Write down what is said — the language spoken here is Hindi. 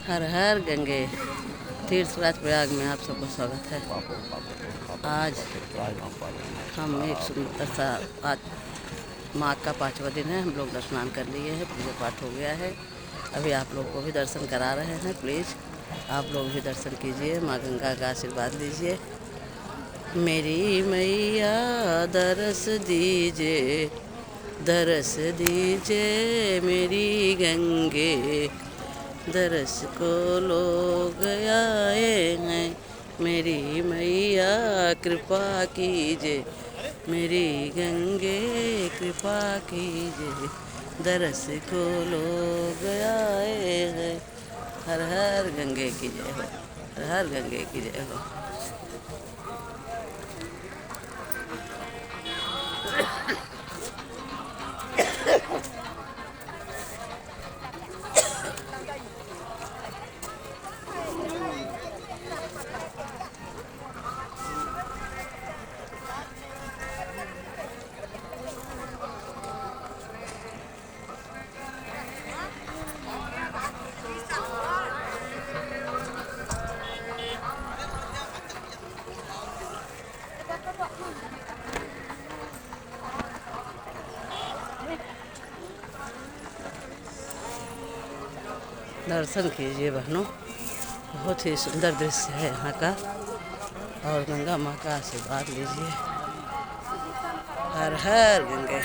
हर हर गंगे तीर्थराज प्रयाग में आप सबका स्वागत है। आज हम एक सुंदर सा आज माघ का 5वां दिन है। हम लोग स्नान कर लिए हैं, पूजा पाठ हो गया है। अभी आप लोग को भी दर्शन करा रहे हैं। प्लीज़ आप लोग भी दर्शन कीजिए, माँ गंगा का आशीर्वाद लीजिए। मेरी मैया दरस दीजिए, दरस दीजिए मेरी गंगे, दरस को लोग आए हैं। मेरी मैया कृपा कीजिए, मेरी गंगे कृपा कीजिए, दरस को लोग आए हैं। हर हर गंगे की जय हो, हर हर गंगे की जय हो। दर्शन कीजिए बहनों, बहुत ही सुंदर दृश्य है यहाँ का, और गंगा माँ का आशीर्वाद लीजिए। हर हर गंगे।